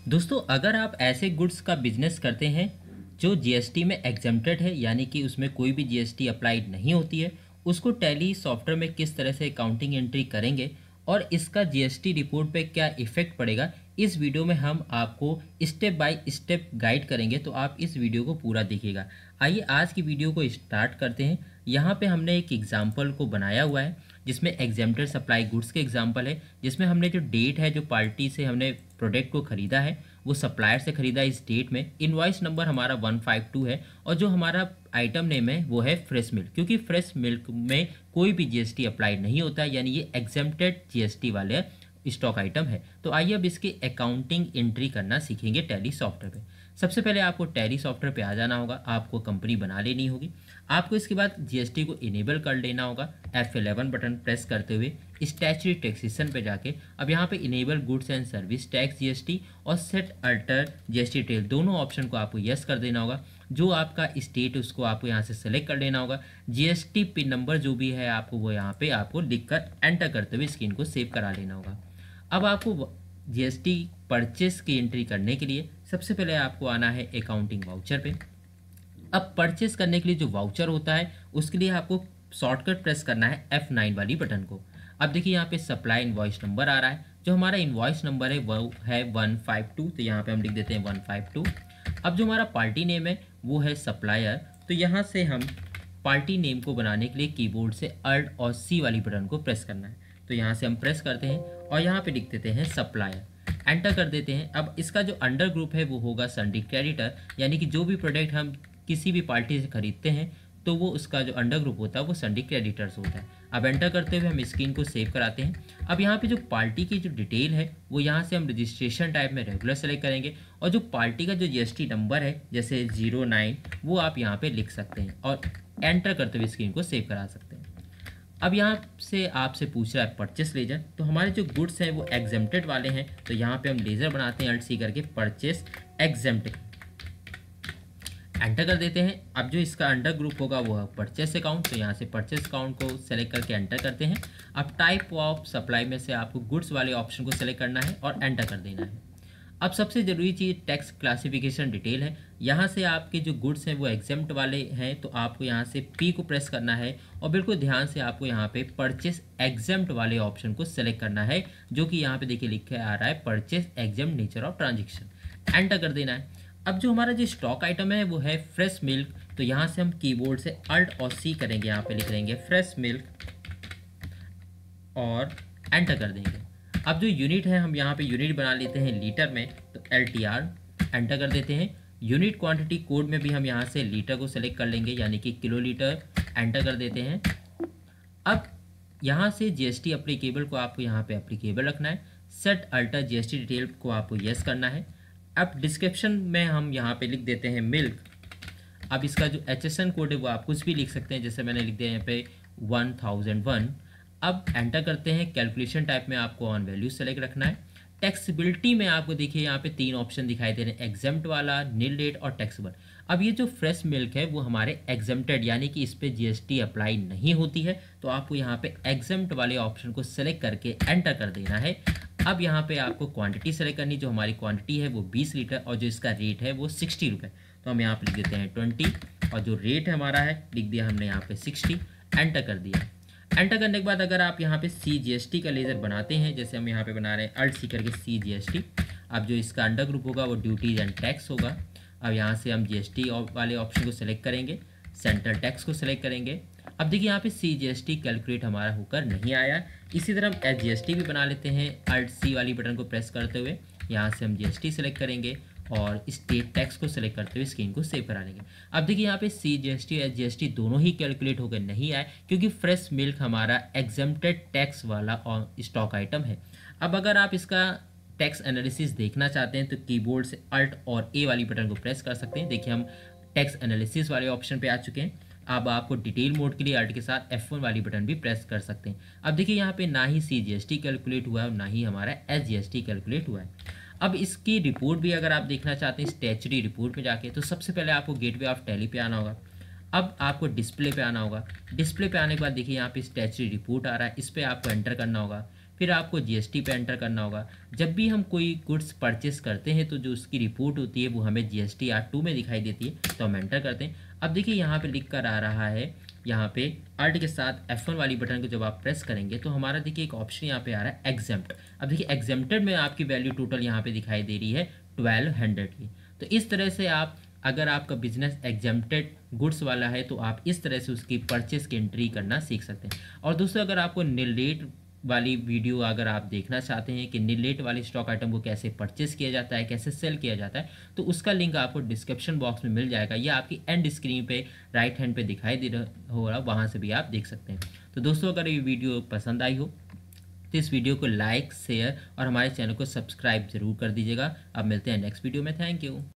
दोस्तों अगर आप ऐसे गुड्स का बिजनेस करते हैं जो जीएसटी में एग्जेम्प्टेड है यानी कि उसमें कोई भी जीएसटी अप्लाइड नहीं होती है, उसको टैली सॉफ्टवेयर में किस तरह से अकाउंटिंग एंट्री करेंगे और इसका जीएसटी रिपोर्ट पे क्या इफेक्ट पड़ेगा, इस वीडियो में हम आपको स्टेप बाय स्टेप गाइड करेंगे। तो आप इस वीडियो को पूरा देखिएगा। आइए आज की वीडियो को स्टार्ट करते हैं। यहाँ पे हमने एक एग्जाम्पल को बनाया हुआ है जिसमें एग्जेम्प्टेड सप्लाई गुड्स के एग्जाम्पल है, जिसमें हमने जो डेट है, जो पार्टी से हमने प्रोडक्ट को ख़रीदा है वो सप्लायर से ख़रीदा इस डेट में। इनवॉइस नंबर हमारा 152 है और जो हमारा आइटम नेम है वो है फ्रेश मिल्क, क्योंकि फ्रेश मिल्क में कोई भी जीएसटी अप्लाई नहीं होता है, यानी ये एग्जेम्प्टेड जीएसटी वाले स्टॉक आइटम है। तो आइए अब इसकी अकाउंटिंग एंट्री करना सीखेंगे टैली सॉफ्टवेयर पे। सबसे पहले आपको टैली सॉफ्टवेयर पे आ जाना होगा, आपको कंपनी बना लेनी होगी। आपको इसके बाद जीएसटी को इनेबल कर लेना होगा। F11 बटन प्रेस करते हुए स्टैच्यूटरी टैक्सेशन पे जाके अब यहाँ पे enable goods and service tax GST और सेट अल्टर जीएसटी टेल दोनों ऑप्शन को आपको यस कर देना होगा। जो आपका स्टेट उसको आपको यहाँ से सेलेक्ट कर लेना होगा। जीएसटी पिन नंबर जो भी है आपको वो यहाँ पे आपको लिखकर एंटर करते हुए स्क्रीन को सेव करा लेना होगा। अब आपको जीएसटी परचेस की एंट्री करने के लिए सबसे पहले आपको आना है अकाउंटिंग वाउचर पे। अब परचेस करने के लिए जो वाउचर होता है उसके लिए आपको शॉर्टकट प्रेस करना है F9 वाली बटन को। अब देखिए यहाँ पे सप्लाई इनवॉइस नंबर आ रहा है, जो हमारा इनवॉइस नंबर है वो है 152, तो यहाँ पे हम लिख देते हैं 152। अब जो हमारा पार्टी नेम है वो है सप्लायर, तो यहाँ से हम पार्टी नेम को बनाने के लिए कीबोर्ड से Alt और C वाली बटन को प्रेस करना है। तो यहाँ से हम प्रेस करते हैं और यहाँ पे लिख देते हैं सप्लायर, एंटर कर देते हैं। अब इसका जो अंडर ग्रुप है वो होगा संडी क्रेडिटर, यानी कि जो भी प्रोडक्ट हम किसी भी पार्टी से खरीदते हैं तो वो उसका जो अंडर ग्रुप होता है वो संडी क्रेडिटर्स होता है। अब एंटर करते हुए हम स्क्रीन को सेव कराते हैं। अब यहाँ पे जो पार्टी की जो डिटेल है वो यहाँ से हम रजिस्ट्रेशन टाइप में रेगुलर सेलेक्ट करेंगे और जो पार्टी का जो जीएसटी नंबर है जैसे 09 वो आप यहाँ पे लिख सकते हैं और एंटर करते हुए स्क्रीन को सेव करा सकते हैं। अब यहाँ से आपसे पूछ रहा है परचेस लेजर, तो हमारे जो गुड्स हैं वो एग्जेम्प्टेड वाले हैं, तो यहाँ पे हम लेजर बनाते हैं Alt+C करके परचेस एग्जेम्प्टेड, एंटर कर देते हैं। अब जो इसका अंडर ग्रुप होगा वो है परचेस अकाउंट, तो यहाँ से परचेस अकाउंट को सेलेक्ट करके एंटर करते हैं। अब टाइप ऑफ सप्लाई में से आपको गुड्स वाले ऑप्शन को सेलेक्ट करना है और एंटर कर देना है। अब सबसे ज़रूरी चीज़ टैक्स क्लासिफिकेशन डिटेल है। यहाँ से आपके जो गुड्स हैं वो एग्जेम्प्ट वाले हैं, तो आपको यहाँ से P को प्रेस करना है और बिल्कुल ध्यान से आपको यहाँ पे परचेस एग्जेम्प्ट वाले ऑप्शन को सेलेक्ट करना है, जो कि यहाँ पे देखिए लिखा आ रहा है purchase exempt nature of transaction, enter कर देना है। अब जो हमारा जो स्टॉक आइटम है वो है फ्रेश मिल्क, तो यहाँ से हम कीबोर्ड से Alt और C करेंगे, यहाँ पे लिख देंगे फ्रेश मिल्क और एंटर कर देंगे। अब जो यूनिट है हम यहाँ पे यूनिट बना लेते हैं लीटर में, तो LTR एंटर कर देते हैं। यूनिट क्वांटिटी कोड में भी हम यहाँ से लीटर को सेलेक्ट कर लेंगे, यानी कि किलो लीटर, एंटर कर देते हैं। अब यहाँ से जीएसटी एप्लीकेबल को आपको यहाँ पे एप्लीकेबल रखना है। सेट अल्टर जीएसटी डिटेल को आपको यस करना है। अब डिस्क्रिप्शन में हम यहाँ पे लिख देते हैं मिल्क। अब इसका जो HSN कोड है वो आप कुछ भी लिख सकते हैं, जैसे मैंने लिख दिया यहाँ पे 1001। अब एंटर करते हैं। कैलकुलेशन टाइप में आपको ऑन वैल्यू सेलेक्ट रखना है। टैक्सेबिलिटी में आपको देखिए यहाँ पे 3 ऑप्शन दिखाई दे रहे हैं, एग्जेम्प्ट वाला, नील रेट और टैक्सेबल। अब ये जो फ्रेश मिल्क है वो हमारे एग्जेम्प्टेड, यानी कि इस पर जीएसटी अप्लाई नहीं होती है, तो आपको यहाँ पे एग्जेम्प्ट वाले ऑप्शन को सेलेक्ट करके एंटर कर देना है। अब यहाँ पे आपको क्वांटिटी सेलेक्ट करनी, जो हमारी क्वांटिटी है वो 20 लीटर और जो इसका रेट है वो 60 रुपये, तो हम यहाँ पे लिख देते हैं 20 और जो रेट हमारा है लिख दिया हमने यहाँ पे 60, एंटर कर दिया। एंटर करने के बाद अगर आप यहाँ पे CGST का लेजर बनाते हैं, जैसे हम यहाँ पे बना रहे हैं Alt+C करके CGST, अब जो इसका अंडर ग्रुप होगा वो ड्यूटीज एंड टैक्स होगा। अब यहाँ से हम GST वाले ऑप्शन को सेलेक्ट करेंगे, सेंट्रल टैक्स को सेलेक्ट करेंगे। अब देखिए यहाँ पे CGST कैलकुलेट हमारा होकर नहीं आया। इसी तरह हम SGST भी बना लेते हैं Alt+C वाली बटन को प्रेस करते हुए। यहाँ से हम GST सेलेक्ट करेंगे और स्टेट टैक्स को सेलेक्ट करते हुए स्क्रीन को सेव करा लेंगे। अब देखिए यहाँ पे CGST और SGST दोनों ही कैलकुलेट होकर नहीं आए, क्योंकि फ्रेश मिल्क हमारा एग्जेम्प्टेड टैक्स वाला स्टॉक आइटम है। अब अगर आप इसका टैक्स एनालिसिस देखना चाहते हैं तो कीबोर्ड से Alt और A वाली बटन को प्रेस कर सकते हैं। देखिए हम टैक्स एनालिसिस वाले ऑप्शन पे आ चुके हैं। अब आपको डिटेल मोड के लिए Alt के साथ F1 वाली बटन भी प्रेस कर सकते हैं। अब देखिए यहाँ पे ना ही CGST कैलकुलेट हुआ है और ना ही हमारा SGST कैलकुलेट हुआ है। अब इसकी रिपोर्ट भी अगर आप देखना चाहते हैं स्टैच्यूटरी रिपोर्ट में जाके, तो सबसे पहले आपको गेटवे ऑफ टैली पे आना होगा। अब आपको डिस्प्ले पे आना होगा। डिस्प्ले पे आने के बाद देखिए यहाँ पे स्टैच्यूटरी रिपोर्ट आ रहा है, इस पर आपको एंटर करना होगा। फिर आपको जीएसटी पे एंटर करना होगा। जब भी हम कोई गुड्स परचेस करते हैं तो जो उसकी रिपोर्ट होती है वो हमें जीएसटी R2 में दिखाई देती है, तो हम एंटर करते हैं। अब देखिए यहाँ पे लिख कर आ रहा है, यहाँ पे अल्ट के साथ F1 वाली बटन को जब आप प्रेस करेंगे तो हमारा देखिए एक ऑप्शन यहाँ पे आ रहा है एग्जेम्प्ट। अब देखिए एग्जेम्प्टेड में आपकी वैल्यू टोटल यहाँ पे दिखाई दे रही है 1200 की। तो इस तरह से आप, अगर आपका बिजनेस एग्जेम्प्टेड गुड्स वाला है तो आप इस तरह से उसकी परचेस की एंट्री करना सीख सकते हैं। और दोस्तों अगर आपको नील रेट वाली वीडियो अगर आप देखना चाहते हैं कि नील रेट वाली स्टॉक आइटम को कैसे परचेस किया जाता है, कैसे सेल किया जाता है, तो उसका लिंक आपको डिस्क्रिप्शन बॉक्स में मिल जाएगा या आपकी एंड स्क्रीन पे राइट हैंड पे दिखाई दे रहा होगा, वहाँ से भी आप देख सकते हैं। तो दोस्तों अगर ये वीडियो पसंद आई हो तो इस वीडियो को लाइक, शेयर और हमारे चैनल को सब्सक्राइब जरूर कर दीजिएगा। अब मिलते हैं नेक्स्ट वीडियो में। Thank you.